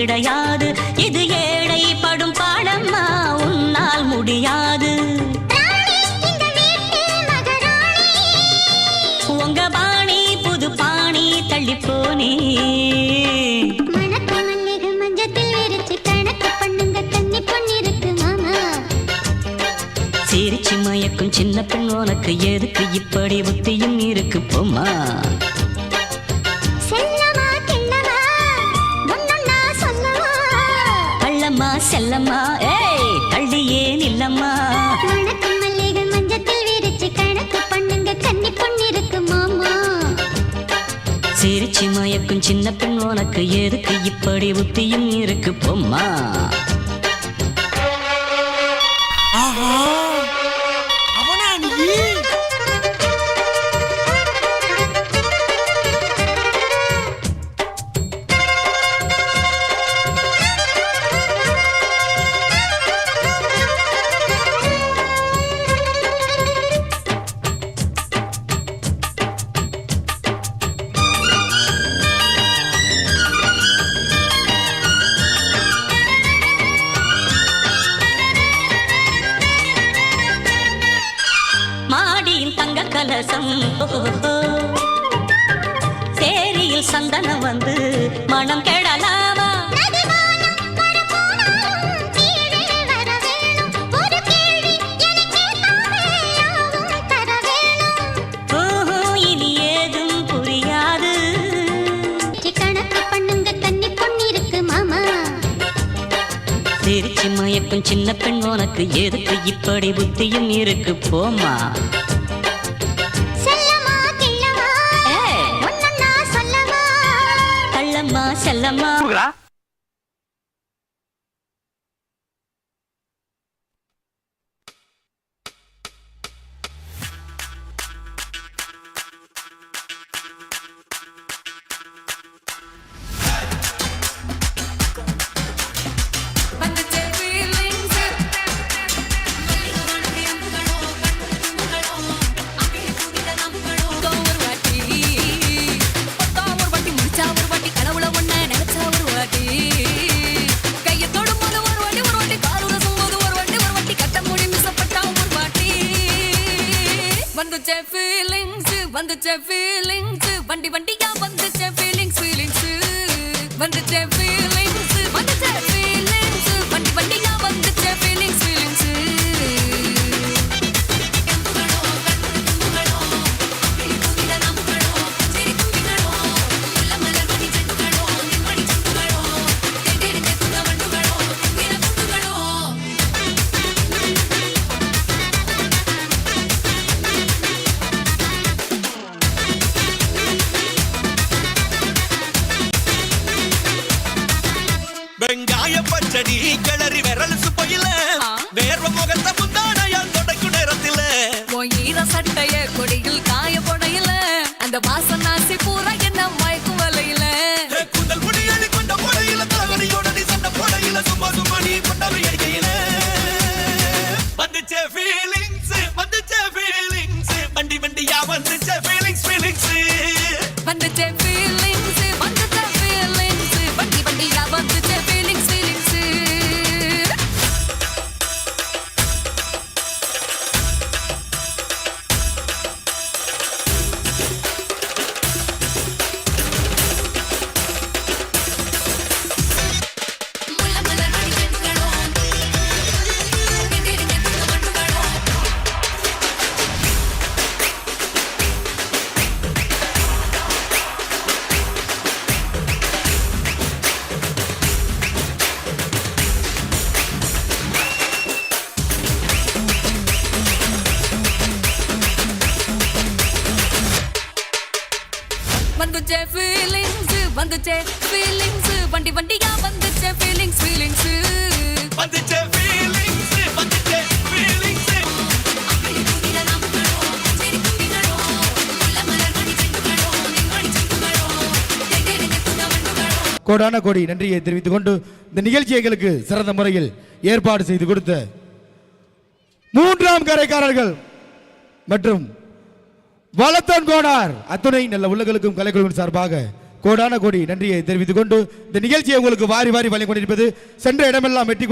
கிடையாது. இது ஏழை படும் பாடம்மா, உன்னால் முடியாது. உங்க பாணி புது பாணி தள்ளி போனே. சிரிச்சு மயக்கும் சின்ன பெண் உனக்கு எதுக்கு இப்படி புத்தியும் இருக்கு போமா. கள்ளம்மா செல்லம்மா ஏய் கள்ளியே நில்லம்மா. சிரிச்சு மயக்கும் சின்ன பெண் உனக்கு எதுக்கு இப்படி புத்தியும் இருக்கு போமா. கலசம் சேரியில் சந்தனம் வந்து மனம் கெடலாமா. இனி ஏதும் புரியாது. கணக்கு பண்ணுங்க தண்ணி பொண்ணிருக்கு மாமா. சிரிச்சு மயக்கும் சின்ன பெண் உனக்கு எதுக்கு இப்படி புத்தியும் இருக்கு போமா. செல்லம்மா வந்துச்சே ஃபீலிங்ஸ் வண்டி வண்டியா வந்துச்சே ஃபீலிங்ஸ் ஃபீலிங்ஸ் வந்துச்சே ஃபீலிங்ஸ் வந்துச்சே ஃபீலிங்ஸ் வண்டி வண்டியா வந்துச்சே ஃபீலிங்ஸ் ஃபீலிங்ஸ். வெங்காய பச்சடி கிளறி விரல் சுப்பையில வேர்வ முகத்த முந்தானையால் தொடக்கும் நேரத்தில ஈர சட்டைய கொடியில் காய போடையில அந்த வாசனாசி பூரா என்ன மயக்கும் வலையில குண்டல் முடியலி கொண்ட போடையில தலகடியோட நீ சண்ட போடையில சும்மா சும்மா நீ கொண்டாவி அடிக்கையில வந்துச்சே ஃபீலிங்ஸ் வண்டி வண்டியா வந்துச்சே ஃபீலிங்ஸ் ஃபீலிங்ஸ் வந்துச்சே ஃபீலிங்ஸ் வந்துச்சே ஃபீலிங்ஸ் வண்டி வண்டியா வந்துச்சே ஃபீலிங்ஸ் ஃபீலிங்ஸ். வந்துச்சே ஃபீலிங்ஸ் வந்துச்சே ஃபீலிங்ஸ் வண்டி வண்டியா வந்துச்சே ஃபீலிங்ஸ் ஃபீலிங்ஸ் வந்துச்சே ஃபீலிங்ஸ் வந்துச்சே ஃபீலிங்ஸ். கோடான கோடி நன்றியை தெரிவித்துக் கொண்டு இந்த நிகழ்ச்சி எங்களுக்கு சிறந்த முறையில் ஏற்பாடு செய்து கொடுத்த மூன்றாம் கரைக்காரர்கள் மற்றும் வளத்தன் கோனார் அத்துணை நல்ல உள்ளங்களுக்கும் கலைக்குழுவின் சார்பாக கோடான கோடி நன்றியை தெரிவித்துக் கொண்டு இந்த நிகழ்ச்சியை உங்களுக்கு வாரி வாரி வழங்கிக் கொண்டிருப்பது சென்ற இடமெல்லாம் வெற்றி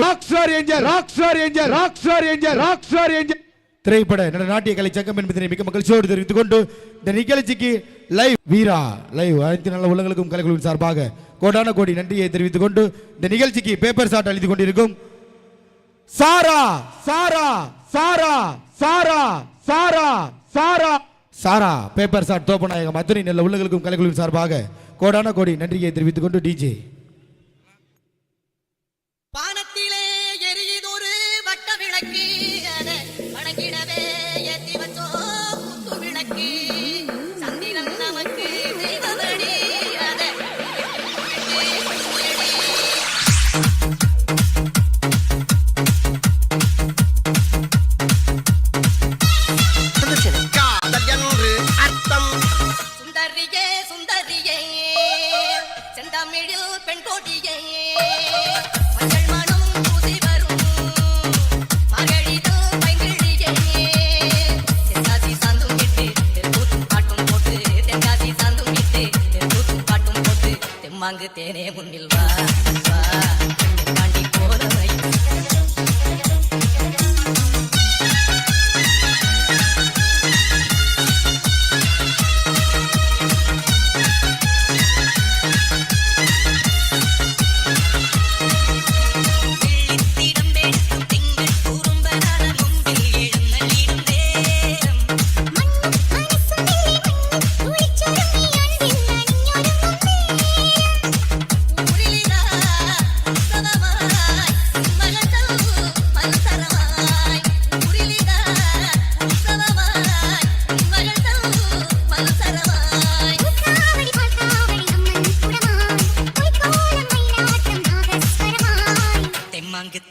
திரைப்பட நாட்டிய கலை சங்கம் என்பதனை மிக மகிழ்ச்சியோடு தெரிவித்துக் கொண்டு இந்த நிகழ்ச்சிக்கு லைவ் வீரா லைவ் அனைத்து நல்ல உள்ளங்களுக்கும் கலைக்குழுவின் சார்பாக கோடான கோடி நன்றியை தெரிவித்துக் கொண்டு இந்த நிகழ்ச்சிக்கு பேப்பர் ஷாட் அளித்துக் கொண்டிருக்கும் சாரா சாரா சாரா சாரா சாரா சாரா சாரா பேப்பர் ஷாட் தோப்பநாயகம் அத்துணை நல்ல உள்ளங்களுக்கும் கலைக்குழுவின் சார்பாக கோடான கோடி நன்றியை தெரிவித்துக் கொண்டு டிஜே வானத்திலே எரியுதொரு வட்ட விளக்கு அதை வணங்கிடவே ஏத்தி வச்சோ குத்து விளக்கு சந்திரன் நமக்கு தெய்வமடி அதை காதல் என்று அர்த்தம் சுந்தரியே சுந்தரியே செந்தமிழில் பெண் கோடியே மஞ்சள் மனம் பூசி வரும் மகளிதல் பைங்கிழியே தென்காசி சாந்தும் விட்டு தெருக்கூத்தும் பாட்டும் போட்டு தென்காசி சாந்தும் விட்டு தெருக்கூத்தும் பாட்டும் போட்டு தெம்மாங்கு தேனே முன்னில் வா வா தாண்டி போறவை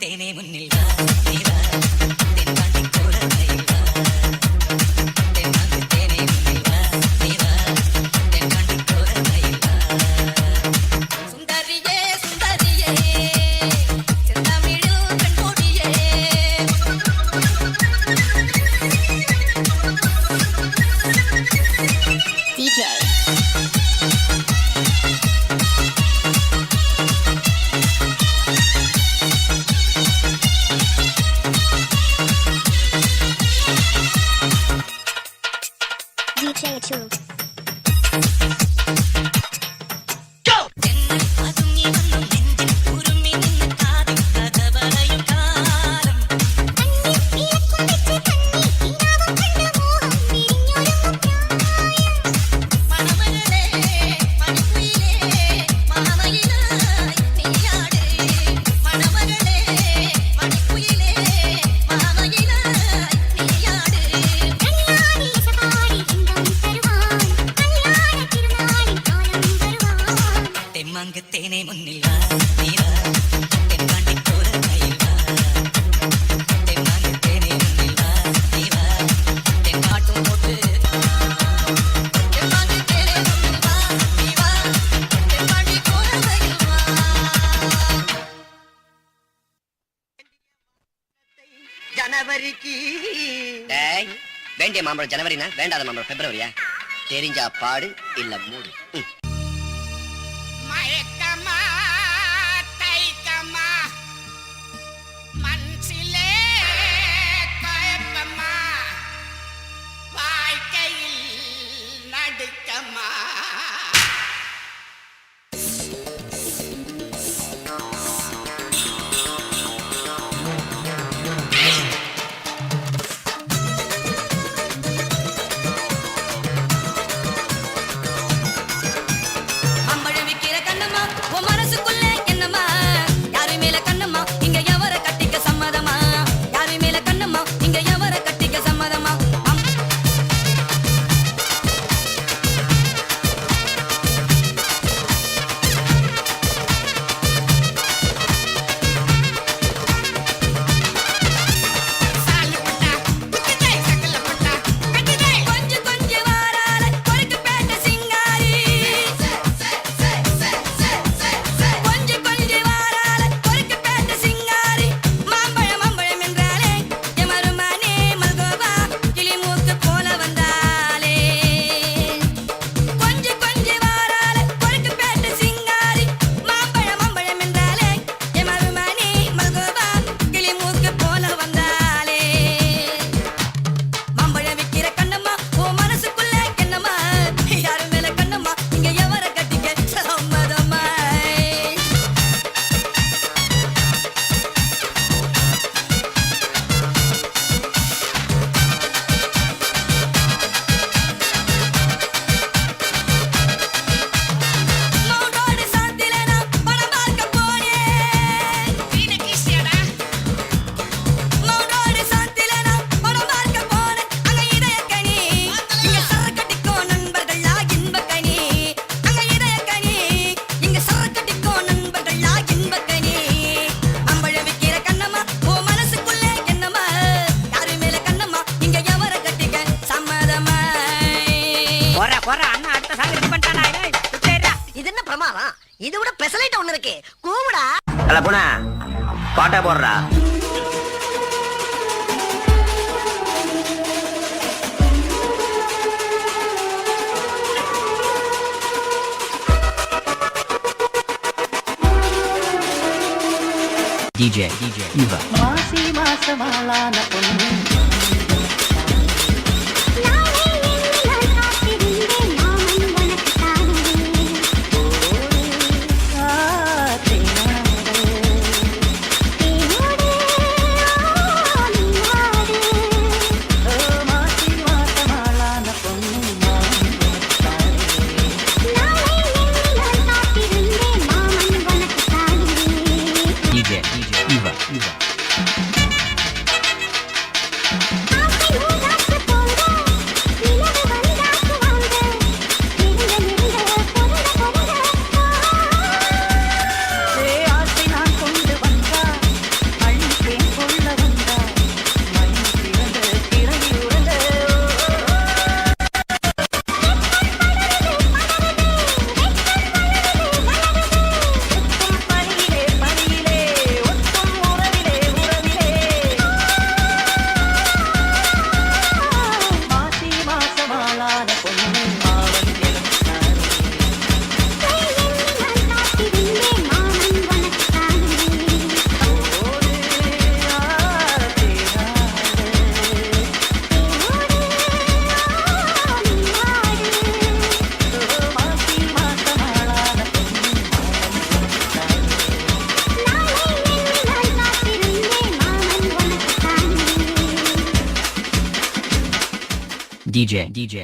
தேனே முன்னில் வா நீ வா தென்காண்டி போறவை வா தென்காண்டி தேனே முன்னில் வா நீ வா தென்காண்டி போறவை வா சுந்தரியே சுந்தரியே செந்தமிழில் பெண் கோடியே DJ தேனே முன்னில் வா நீ வா தென்காண்டி போறவை வா தென்காண்டி தேனே முன்னில் வா நீ வா தென்காட்டும் போட்டு தென்காண்டி தேனே முன்னில் வா நீ வா தென்காண்டி போறவை வா ஜனவரிக்கு வேண்டிய மாம்பழம் ஜனவரினா வேண்டாத மாம்பழம் பிப்ரவரியா தெரிஞ்சா பாடு இல்ல மூடு மயக்கமா தைக்கமா மனசிலே குழப்பமா வாழ்க்கையில் நடுக்கமா பிரமாதம். இது விட பெசலைட் ஒண்ணு இருக்கு. கூவுடா. அல்ல போனா பாட்டா போடுறா. DJ Eva. மாசி மாசமாளான பொண்ணு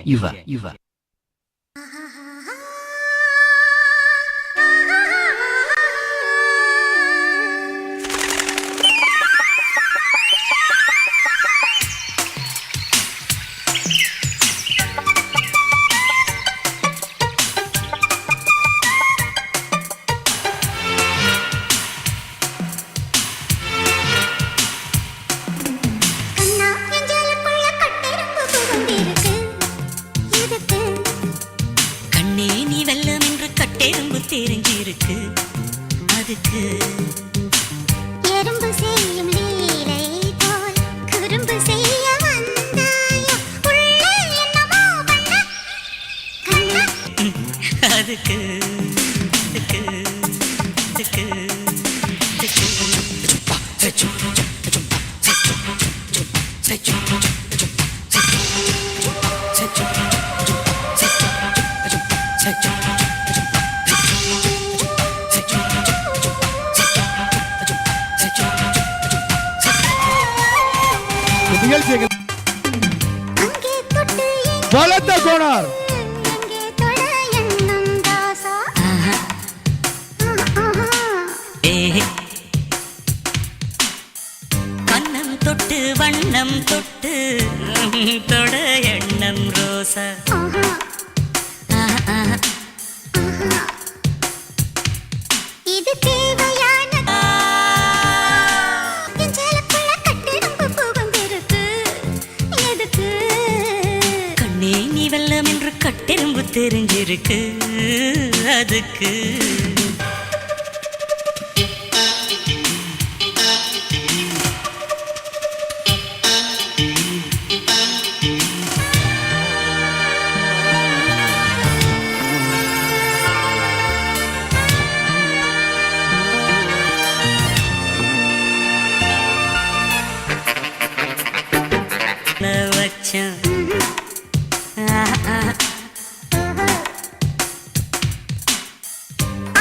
Eva. DJ Eva. தெரிஞ்சிருக்கு அதுக்கு எறும்பு செய்யும் லீலை போல் குறும்பு செய்ய வந்தாயோ உள்ளே என்னமோ பண்ண கண்ணா அதுக்கு நிகழ்ச்சிகள் அங்கே தொட்டு வளர்த்த கோணார் எங்கே தொட எண்ணம் தாசா கண்ணம் தொட்டு வண்ணம் தொட்டு தொட எண்ணம் ரோசா இது தேவையான நெஞ்சலுக்குள்ள கட்டிடம்பு புகுந்திருக்கு எதுக்கு கண்ணே நீ வெல்லம் என்று கட்டெரும்பு தெரிஞ்சிருக்கு அதுக்கு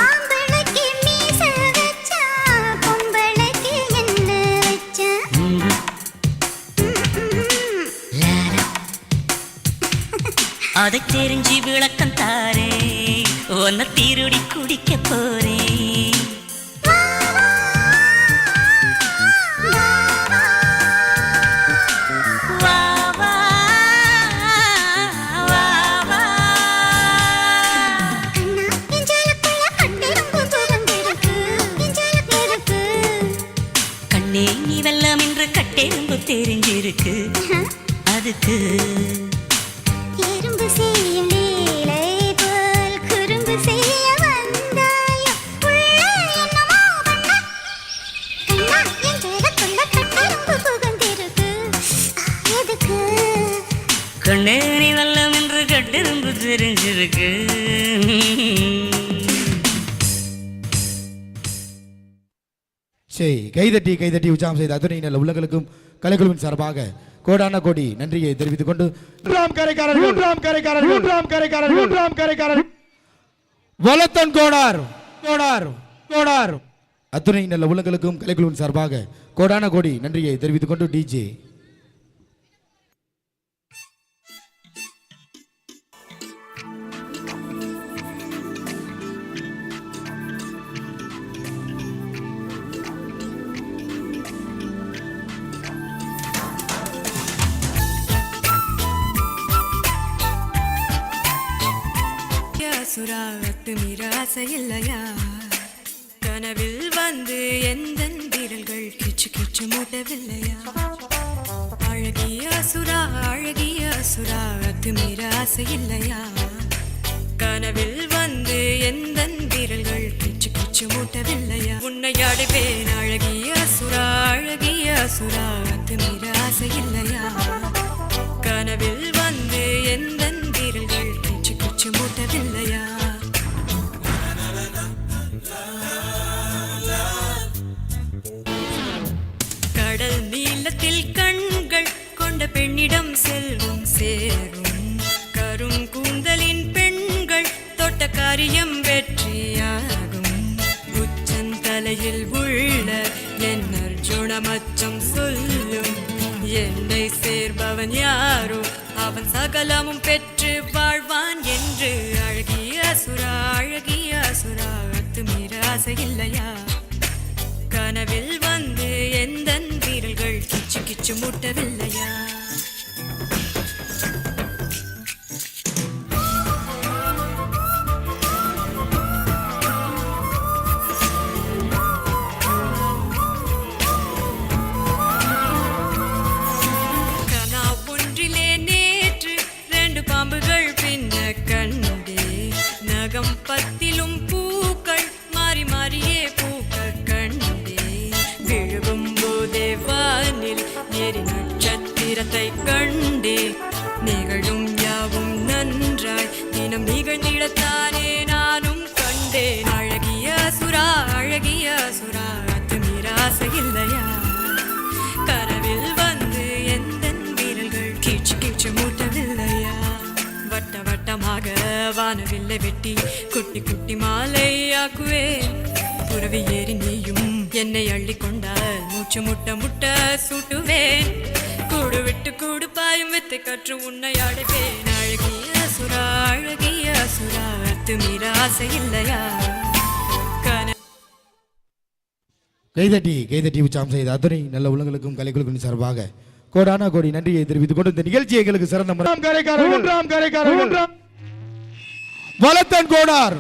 ஆம்பளைக்கு மீச வச்சா பொம்பளைக்கு என்ன வச்சா அதை தெரிஞ்சு விளக்கம் தாரே உன்னை தீருடி குடிக்க போறேன் வா வா வா வா கண்ணா நெஞ்சலுக்குள்ள கட்டிடம்பு புகுந்திருக்கு எதுக்கு கண்ணே நீ வெல்லம் என்று கட்டெரும்பு தெரிஞ்சிருக்கு அதுக்கு எறும்பு செய்யும் லீலை போல் குறும்பு செய்ய வந்தாயோ சரி, கைதட்டி உற்சாகம் செய்த அத்துணை நல்ல உள்ளங்களுக்கும் கலைக்குழுவின் சார்பாக கோடான கோடி நன்றியை தெரிவித்துக் கொண்டு வலத்தன் கோடார் கோடார் கோடார் அத்துணை நல்ல உள்ளங்களுக்கும் கலைக்குழுவின் சார்பாக கோடான கோடி நன்றியை தெரிவித்துக் கொண்டு டிஜே சுராத்து மீராசை இல்லையா கனவில் வந்து எந்த விரல்கள் கிச்சு கிச்சு மூட்டவில்லையா அழகிய சுரா அத்து மீராசை இல்லையா கனவில் வந்து எந்த விரல்கள் கிச்சு கிச்சு மூட்டவில்லையா உன்னை அடைப்பேன் அழகிய சுரா அத்து மீராசை இல்லையா கனவில் வந்து எந்த விரல்கள் கிச்சு கிச்சு மூட்டவில்லையா கடல் நீளத்தில் கண்கள் கொண்ட பெண்ணிடம் செல்வம் சேரும் கரும் கூந்தலின் பெண்கள் தொட்ட காரியம் வெற்றியாகும் உச்சந்தலையில் உள்ள என் அர்ஜுனமச்சம் சொல்லும் என்னை சேர்பவன் யாரோ அவன் சகலமும் பெற்று வாழ்வான் என்று அழகிய சுரா அத்து மீராசை இல்லையா கனவில் வந்து எந்த வீரல்கள் கிச்சு கிச்சு மூட்டவில்லையா கனா ஒன்றிலே நேற்று 2 பாம்புகள் பின்ன கண்டே நகம் பத்திலும் பூக்கள் மாறி மாறியே பூக்க கண்டே விழுகும் போதே வானில் எரி நட்சத்திரத்தை கண்டே நிகழும் யாவும் நன்றாய் தினம் நிகழ்ந்திடத்தானே நானும் கண்டேன் அழகிய சுரா அத்து மீராசை இல்லையா கனவில் வந்து எந்த வீரல்கள் கீச்சு கீச்சு மூட்டவில்லையா வட்ட வட்டமாக வானவில்லை வெட்டி குட்டி குட்டி மாலையாக்குவேன் புறவி ஏறி நீயும் என்னை அள்ளி கொண்டால் மூச்சு முட்ட சூட்டுவேன் கூடு விட்டு கூடு பாயும் வித்தை கற்று உன்னை அடைவேன் அழகிய சுரா அத்து மீராசை இல்லையா கைதட்டி உற்சாகம் செய்த அத்துணை நல்ல உள்ளங்களுக்கும் கலைக்குழுவின் சார்பாக கோடான கோடி நன்றியை தெரிவித்துக் கொண்டு இந்த நிகழ்ச்சியை எங்களுக்கு சிறந்த வலத்தன் கோடார்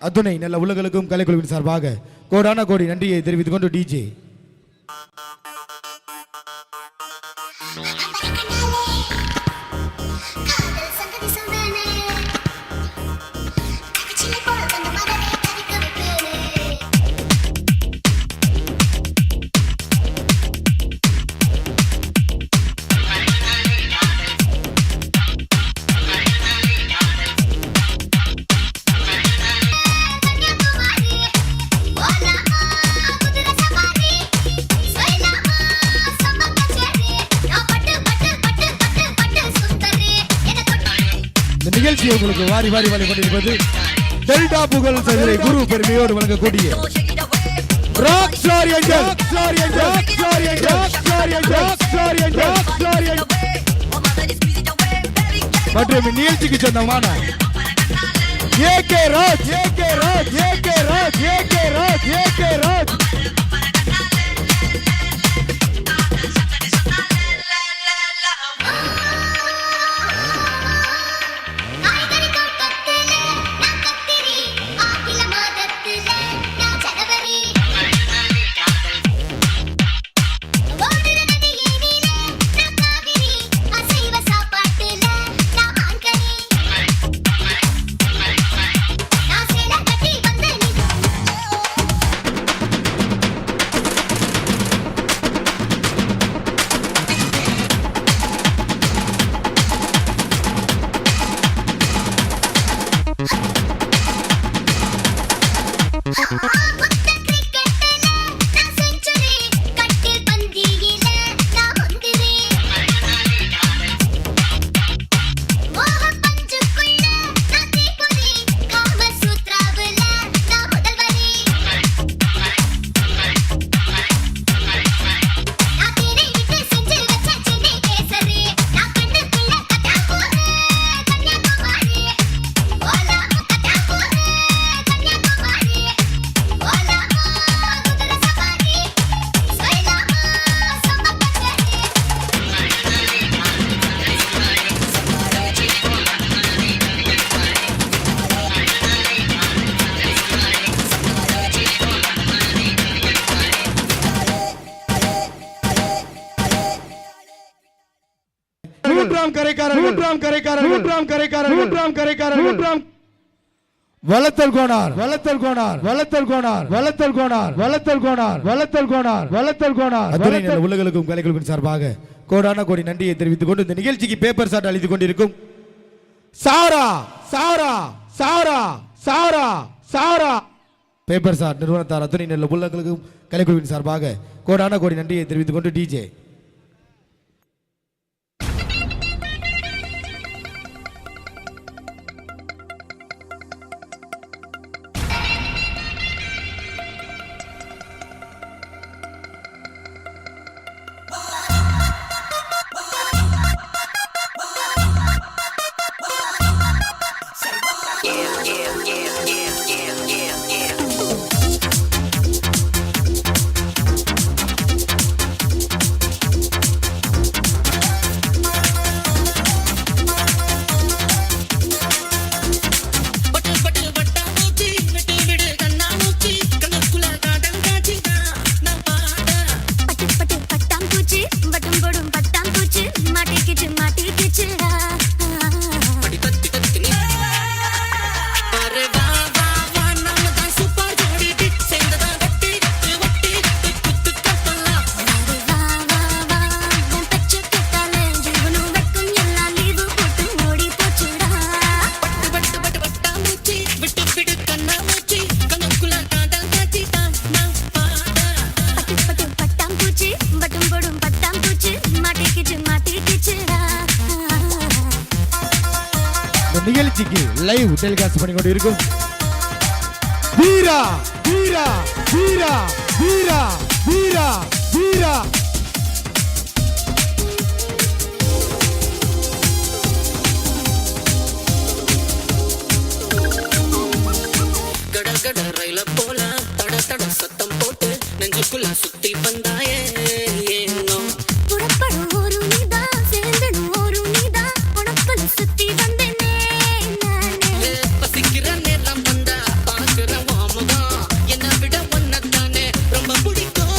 அத்துணை நல்ல உள்ளங்களுக்கும் கலைக்குழுவின் சார்பாக கோடான கோடி நன்றியை தெரிவித்துக் கொண்டு டிஜே காதல் சங்கதி சொன்னானே சின்ன போல தந்த மகனை தவிக்க விட்டேனே நிகழ்ச்சியை உங்களுக்கு வாரி வாரி வாரி கொண்டிருப்பது டெல்டா புகழ் சதுரை குரு பெருமையோடு வழங்கக்கூடிய ராக் ஸ்டார் மற்றும் நிகழ்ச்சிக்கு சொந்தமான ஏகே ராஜ் காய்கறி தோட்டத்திலே நான் கத்திரி ஆங்கில மாதத்திலே நான் ஜனவரி ஓடுற நதியினிலே நான் காவிரி அசைவ சாப்பாட்டிலே நான் ஆண்கனி நான் சேலை கட்டி வந்த முத்த கிரிக்கெட்டிலே நான் மூன்றாம் கரைக்காரர்கள் மூன்றாம் கரைக்காரர்கள் மூன்றாம் கரைக்காரர்கள் மூன்றாம் கரைக்காரர்கள் மூன்றாம் வளத்தல் கோனார் வளத்தல் கோனார் வளத்தல் கோனார் வளத்தல் கோனார் வளத்தல் கோனார் வளத்தல் கோனார் வளத்தல் கோனார் அத்துணை நல்ல உள்ளங்களுக்கும் கலைகளுக்கும் சார்பாக கோடான கோடி நன்றியை தெரிவித்துக் கொண்டு இந்த நிகழ்ச்சிக்கு பேப்பர் சாட் அளித்துக் கொண்டிருக்கும் சாரா சாரா சாரா சாரா சாரா பேப்பர் சாட் நிறுவனத்தார் அத்துணை நல்ல உள்ளங்களுக்கும் கலைக்குழுவின் சார்பாக கோடான கோடி நன்றியை தெரிவித்துக் கொண்டு டிஜே நிகழ்ச்சிக்கு லைவ் டெலிகாஸ்ட் பண்ணி கொண்டு இருக்கும் வீரா வீரா வீரா வீரா வீரா வீரா கட ரயில போல தட தட சத்தம் போட்டு நெஞ்சுக்குள்ள சுத்தி வந்தாயே ஏனோ புறப்படும் ஒரு நீதா சேர்ந்தடும் ஒரு நீதா உனக்குள்ள சுத்தி வந்தேனே நானே பசிக்கிற நேரம் வந்தா பாக்குற வாமுதான் என்ன விட ஒன்னதானே ரொம்ப பிடிக்கும்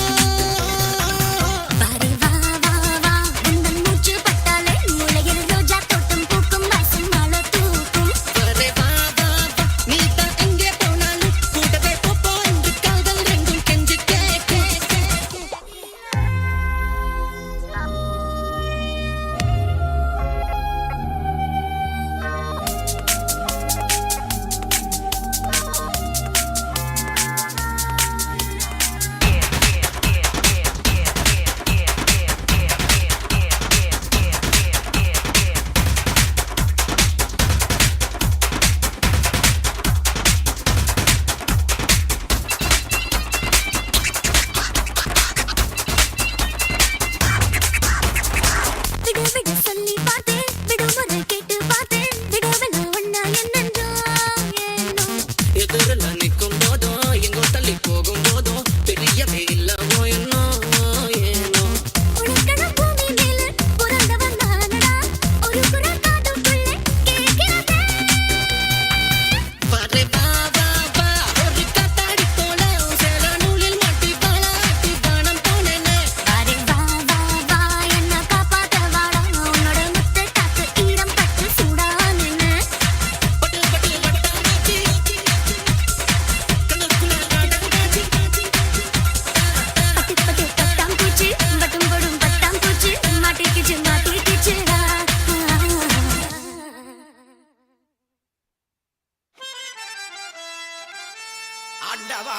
பாரு வா வா வா உந்தன் மூச்சு பட்டாலே மூளையில் ரோஜா தோட்டம் பூக்கும் வாசம் மாலை தூக்கும் வரே வா வா வா நீ தான் எங்கே போனாலும் கூடவே போப்போ என்று காதல் ரெண்டும் கெஞ்சி கேட்க விடு விடு சொல்லி பார்த்தேன் விடுமுறை கேட்டு பார்த்தேன் விடவென ஒன்னா என்னென்றோ ஏனோ எதிரில் நிற்கும் போதோ எங்கோ தள்ளி போகும் போதோ தெரியவே இல்லவோ என்னோ ஏனோ உனக்கட பூமி மேல பிறந்தவன் நானடா ஒரு குரல் காதுக்குள்ளே கேட்கிறதே வரே வா வா வா ஒரு காத்தாடி போல சேல நூலில் மாட்டி பாலாட்டி தானம் போனேனே பாரு வா வா வா என்ன காப்பாத்த வாடா உன்னோட முத்த காத்து ஈரம் பட்டு சூடானேன்னு பட்டு பட்டு வட்டாச்சி கண்ணுக்குள்ள காடாச்சி பட்டு பட்டு பட்டாம் பூச்சி பட்டும் படும் பட்டாம் பூச்சி மாட்டிக்கிச்சுடா ஆண்டவா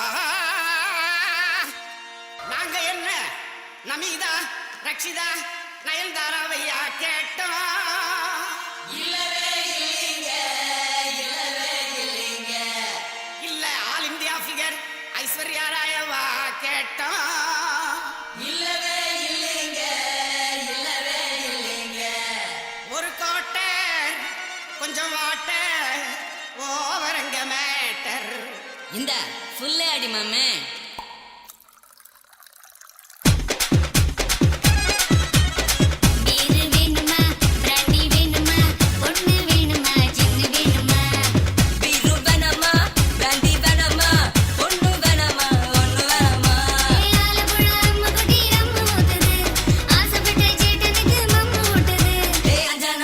நாங்க என்ன நமீதா ரக்ஷிதா நயன்தாராவையா கேட்டோம் இல்லவே இல்லைங்க இல்ல ஆல் இந்தியா ஃபிகர் ஐஸ்வர்யா ராயவா கேட்டோம் இல்லவே இல்லைங்க ஒரு கோட்டை கொஞ்சம் வாட்டர் ஓவரங்க மேட்டர் இந்த ஃபுல்லே அடி மாமே பீரு வேணுமா பிராண்டி வேணுமா பொண்ணு வேணுமா ஜின்னு வேணுமா பீரு வேணாமா பிராண்டி வேணாமா பொண்ணு வேணாமா ஒண்ணு வேணாமா ஆலப்புழா அம்மா குட்டி ரம்மு ஊத்துது ஆசைப்பட்ட சேட்டனுக்கு மம்மு ஊட்டுது ஏய் அஞ்சான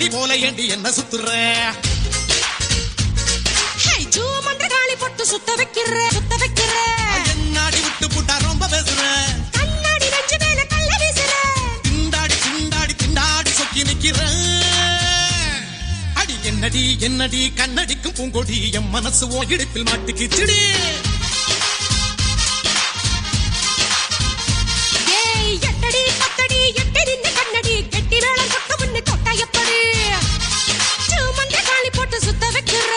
காத்தாடி போல ஏண்டி என்ன சுத்துற காளி போட்டு சுத்த வைக்கிற என்னாடி விட்டு புட்டா ரொம்ப பேசுற கண்ணாடி நெஞ்சு மேல கள்ள வீசுற திண்டாடி சொக்கி நிக்கிற அடி என்னடி கண்ணடிக்கும் பூங்கொடி என் மனசு ஓ இடுப்பில் மாட்டுக்கிச்சுடி எட்டடி பத்தடி எட்டி நின்று கண்ணடி கெட்டி மேளம் கொட்ட முன்னு கொட்டா எப்படி சூமந்த காளி போட்டு சுத்த வைக்கிற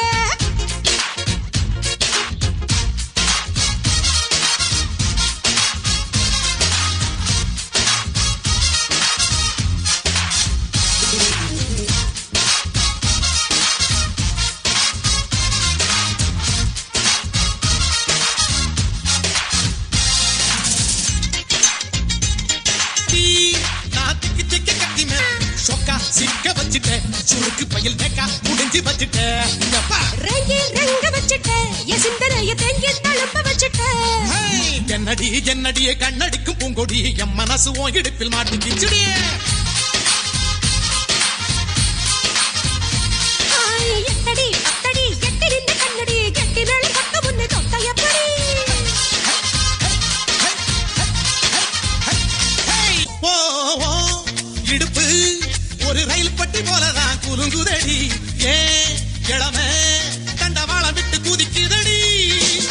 சிக்க வச்சிட்டேன் சுருக்கு பயில் கேக்கா முடிஞ்சு வச்சிட்டேன் ரங்க வச்சிட்டேன் என் சிந்தனைய தேங்கி தழும்ப வச்சிட்டேன் என்னடியே கண்ணடிக்கும் பூங்கொடி என் மனசு ஓ இடுப்பில் மாட்டுக்கிச்சுடி எட்டடி அத்தடி எட்டி நின்று கண்ணடி கெட்டி மேல கொட்ட முன்னு கொட்ட எப்படி இடுப்பு ஒரு ரயில் பட்டி போலதான் குலுங்குதடி ஏ இளமை கண்டவாளம் விட்டு குதிக்குதடி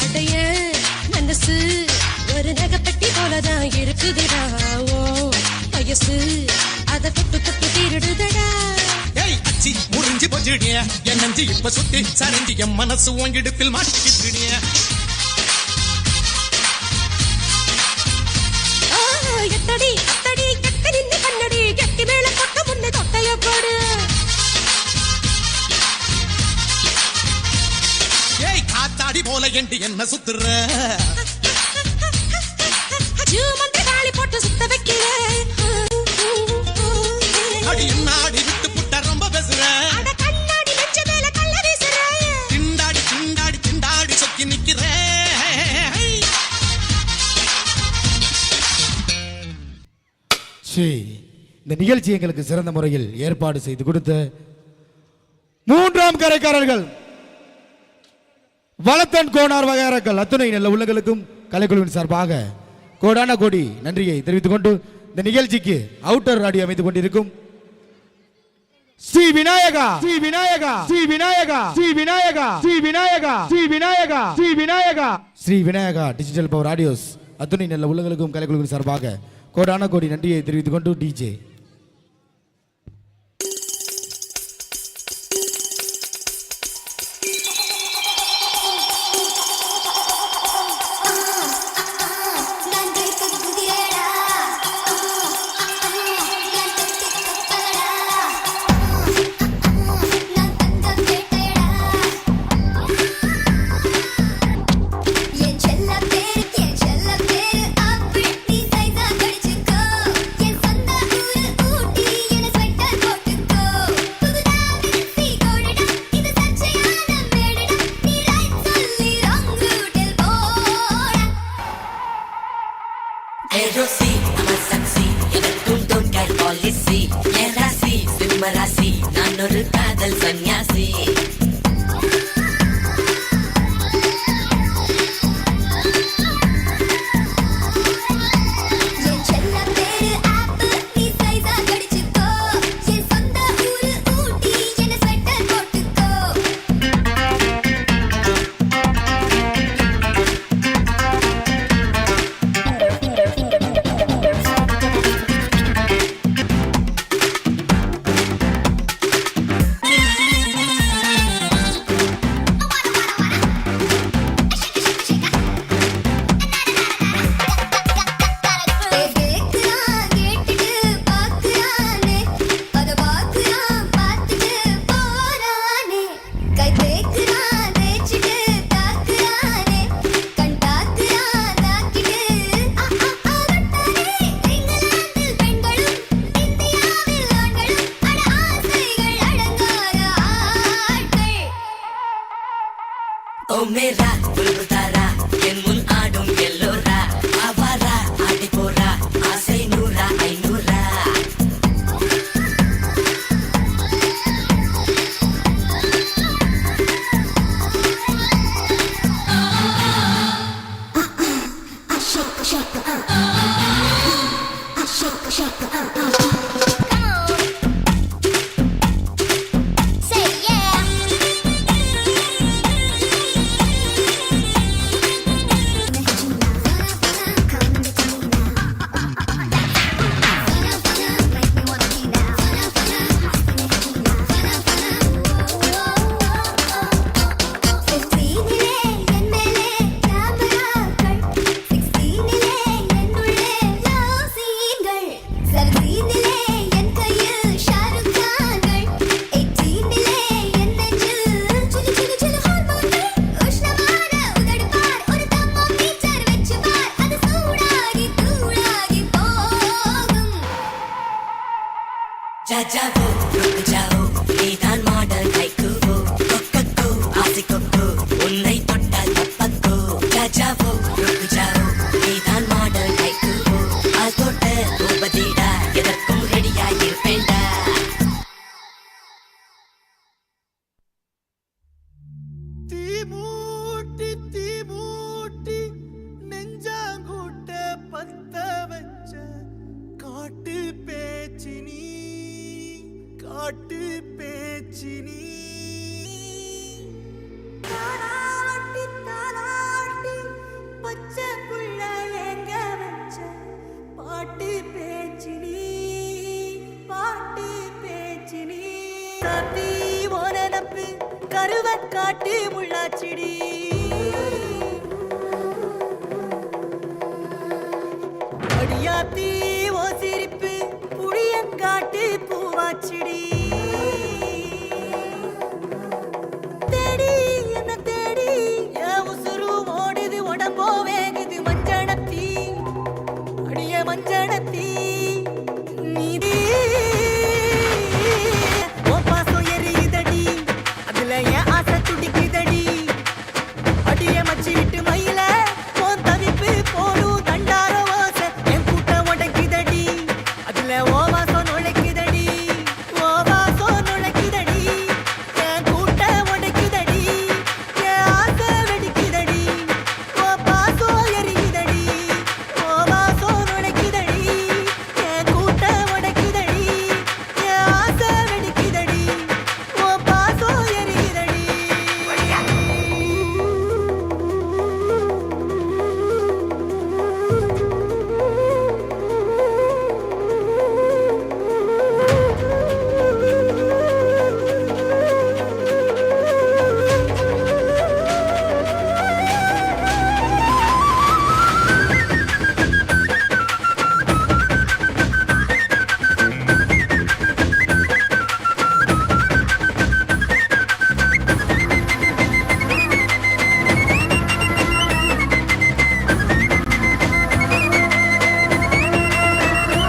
அடைய மனசு ஒரு நகைப்பட்டி போலதான் இருக்குதுடா ஓ வயசு அத தொட்டு திருடுதடா ஏய் அச்சி முறிஞ்சு போச்சுடிய என் நெஞ்சு இப்ப சுத்தி சரிஞ்சு என் மனசு உங்கிடுப்பில் மாட்டிக்கிட்டுடிய எட்டடி அத்தடி கெட்டி நின்று கண்ணடி கெட்டி மேல கொட்ட முன்னு தொட்டைய போடு ஏய் காத்தாடி போல ஏண்டி என்ன சுத்துற சூமந்த காளி போட்டு சுத்த வைக்கிற அடி நாடி விட்டு புட்ட ரொம்ப பேசுற அட கண்ணாடி நெஞ்சு மேல கள்ள வீசுற திண்டாடி சொக்கி நிக்கிற இந்த நிகழ்ச்சி எங்களுக்கு சிறந்த முறையில் ஏற்பாடு செய்து கொடுத்த மூன்றாம் கரைக்காரர்கள் வளத்தன் கோனார் வகையாரர்கள் அத்துணை நல்ல உள்ளங்களுக்கும் கலைக்குழுவின் சார்பாக கோடான கோடி நன்றியை தெரிவித்துக் கொண்டு இந்த நிகழ்ச்சிக்கு அவுட்டர் ராடி அமைத்துக் கொண்டிருக்கும் Shri Vinayaka Shri Vinayaka Shri Vinayaka Shri Vinayaka Shri Vinayaka Shri Vinayaka Shri Vinayaka Shri Vinayaka digital power audios அத்துணை நல்ல உள்ளங்களுக்கும் கலைக்குழுவின் சார்பாக கோடான கோடி நன்றியை தெரிவித்துக் கொண்டு டிஜே நான் ஒரு காதல் சன்னியாசி Say yeah. जाओ रुक जाओ நீதான் மாடல் கைக்குவோ கொக்கோ ஆசி கொக்கோ உன்னை தொட்டால் தப்பக்கோ जाओ रुक जाओ நீதான் மாடல் கைக்குவோ ஆல் தொட்ட கோபதிடா எதற்கும் ரெடியாயிருப்பேன்டா தீ மூட்டி நெஞ்சாங்கூட்ட பத்த வச்ச காட்டு பேச்சினி தாலாட்டி பச்சை புள்ள எங்க வச்ச பாட்டு பேச்சினி காத்தி ஓனப்பு கருவக்காட்டு முள்ளாச்சிடி அடியாத்தி ஓ சிரிப்பு புளியங்காட்டு பூவாச்சிடி தேடி என்ன தேடி என் உசுரு ஓடுது உடம்போ வேகுது மஞ்சனத்தி அடிய மஞ்சனத்தி நீதி ஓ பாசம் எரியுதடி அதுல என் ஆசை துடிக்குதடி அடிய மச்சி விட்டு மயில போன் தவிப்பு போடும் தண்டார ஓசை என் கூட்டம் உடைக்குதடி அதுல ஓ வாசம் நுழைக்குதடி ஓ வாசம் நுழைக்குதடி என் கூட்டம் உடைக்குதடி என் ஆசை வெடிக்குதடி ஓ பாசம் எரியுதடி ஓ வாசம் நுழைக்குதடி என் கூட்டம் உடைக்குதடி என் ஆசை வெடிக்குதடி ஓ பாசம் எரியுதடி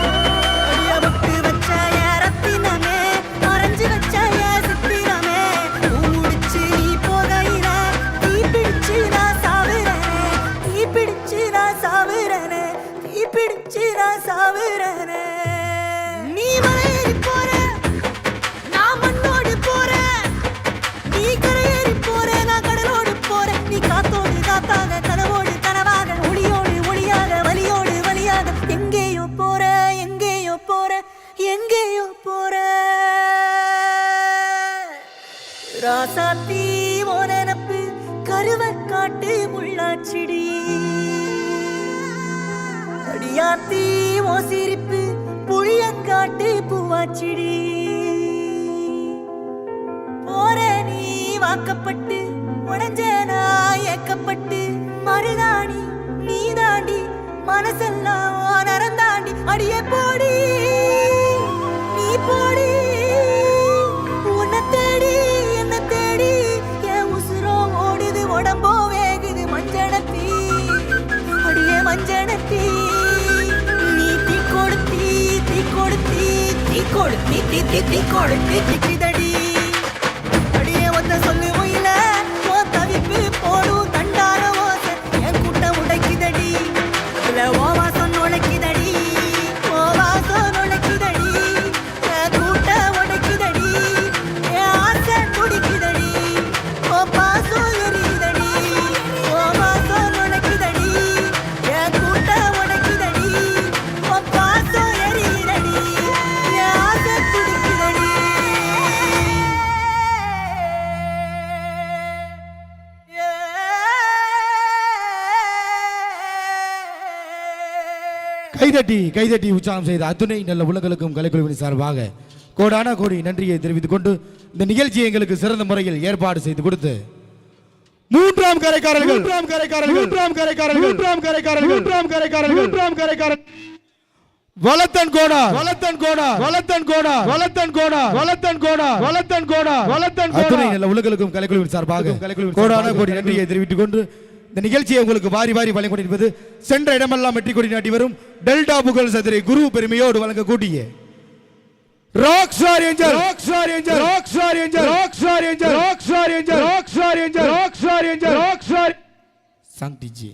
அடியவட்டு வச்ச ரத்தினமே மறைஞ்சு வச்ச சித்திரமே முடிச்சு நீ போகையில தீ பிடிச்சு நான் சாவுறனே நீ மலையேறி போற நான் மண்ணோடு போறேன் நீ கரையேறி போற நான் கடலோடு போறேன் நீ காத்தோடு காத்தாக கனவோடு கனவாக ஒளியோடு ஒளியாக வலியோடு வலியாக எங்கேயோ போற ராசாத்தி ஓ நினப்பு கருவக்காட்டு முள்ளாச்சிடி அடியாத்தி ஓ சிரிப்பு புளியங்காட்டு பூவாச்சிடி போற நீ வாக்கப்பட்டு உடஞ்ச நான் ஏக்கப்பட்டு மருதாணி நீ தாண்டி மனசெல்லாம் நரந்தாண்டி அடியே போடி நீ போடி உன்னை தேடி என்ன தேடி என் உசுரோ ஓடுது உடம்போ வேகுது மஞ்சனத்தி அடியே மஞ்சனத்தி நீ தீ கொடுத்தி திக்கிதடி அடியே வந்த சொல்லு மொயில ஓ தவிப்பு போடும் தண்டார ஓசை என் கூட்டம் உடைக்குதடி இல்ல ஓ வாசம் நுழைக்குதடி ஓ வாசம் நுழைக்குதடி என் கூட்டம் உடைக்குதடி என் ஆசை துடிக்குதடி ஓ பாசம் எரியுதடி ஓ வாசம் நுழைக்குதடி என் கூட்டம் உடைக்குதடி ஓ பாசம் எரியுதடி கைதட்டி உற்சாகம் செய்த அத்துணை நல்ல உள்ளங்களுக்கும் கலைக்குழுவின் சார்பாக கோடான கோடி நன்றியை தெரிவித்துக் கொண்டு இந்த நிகழ்ச்சியை எங்களுக்கு சிறந்த முறையில் ஏற்பாடு செய்து கொடுத்து மூன்றாம் கரைக்காரர்கள் வலத்தன் கோனார் அத்துணை நல்ல உள்ளங்களுக்கும் கலைக்குழுவின் சார்பாக கோடான கோடி நன்றியை தெரிவித்துக் கொண்டு இந்த நிகழ்ச்சியை உங்களுக்கு வாரி வாரி வழங்கிக் கொண்டிருப்பது சென்ற இடமெல்லாம் வெற்றி கொடி நாட்டி வரும் டெல்டா புகழ் சதுரை குரு பெருமையோடு வழங்கக்கூடிய rock star angel song DJ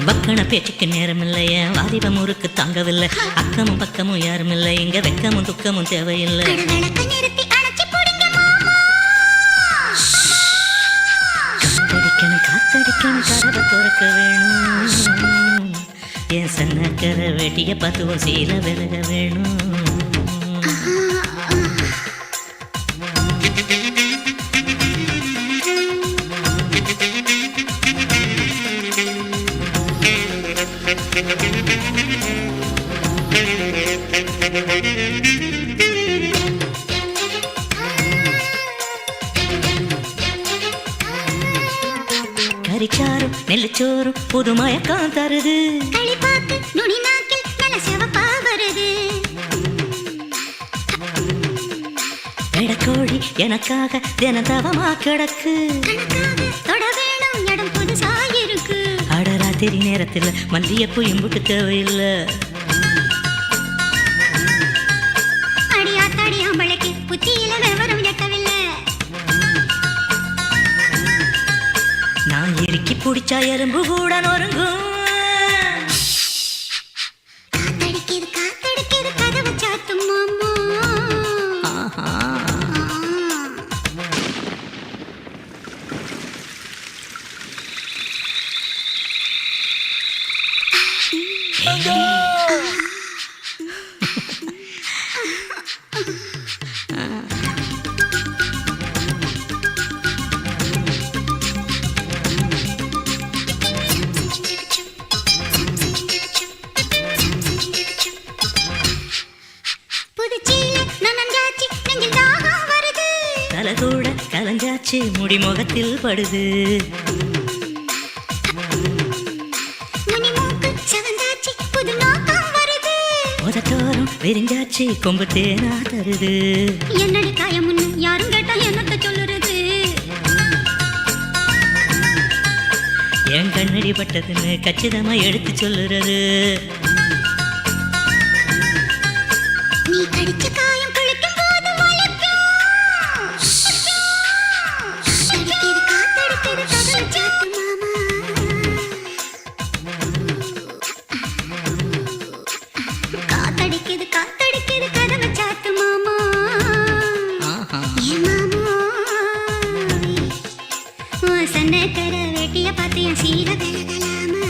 பக்கன பேச்சுக்கு நேரம் இல்லையா வாலிப முறுக்கு தாங்கவில்லை அக்கமும் பக்கமும் யாரும் இல்லை இங்க வெக்கமும் துக்கமும் தேவையில்லை காத்தடிக்கணும் கதவை திறக்க வேணும் என் சன்னக்கர வெட்டிய பத்துவம் சீல விலக வேணும் கரிச்சாரும் நெல்லுச்சோறும் புது மயக்கம் தருது எடக்கோழி எனக்காக தினதவமா கிடக்கு அடராத்திரி நேரத்தில் மல்லியப்பூ இம்புட்டு தேவையில்லை நான் இறுக்கி பிடிச்சா எறும்பு கூட நொறுங்கும் தலை கூட கலஞ்சாச்சு முடி முகத்தில் படுது உதட்டோரம் விரிஞ்சாச்சு கொம்பு தேனா தருது என்னடி காயமுன்னு யாரும் கேட்டா என்னத்த சொல்லுறது என் கண்ணடி பட்டதுன்னு கச்சிதமா எடுத்து சொல்லுறது நீ கடிச்ச காயம் குளிக்கும் போது வலிக்கும் அடிக்குது காத்தடிக்குது கதவு சாத்து மாமா காத்தடிக்குது கதவு சாத்து மாமா ஏ மாமா சண்டை தர வேட்டிய பார்த்து என் சீல விலகலாமா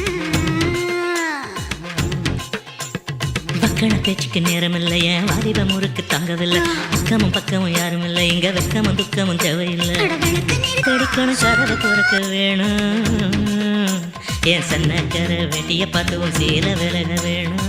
பக்கன பேச்சுக்கு நேரம் இல்லையா வாலிப முறுக்கு தாங்கவில்லை அக்கமும் பக்கமும் யாரும் இல்லை இங்க வெக்கமும் துக்கமும் தேவையில்லை கடிக்கணும் கதவை திறக்க வேணும் என் சன்னக்கர வெட்டிய பார்த்துவும் சீல விலக வேணும்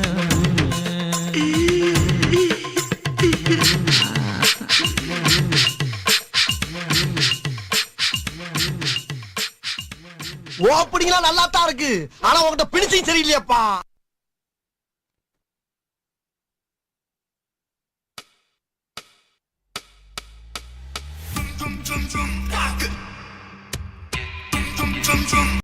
ஓப்பனிங்லாம் நல்லா தான் இருக்கு ஆனா உங்ககிட்ட பினிஷிங் சரியில்லையாப்பா dum dum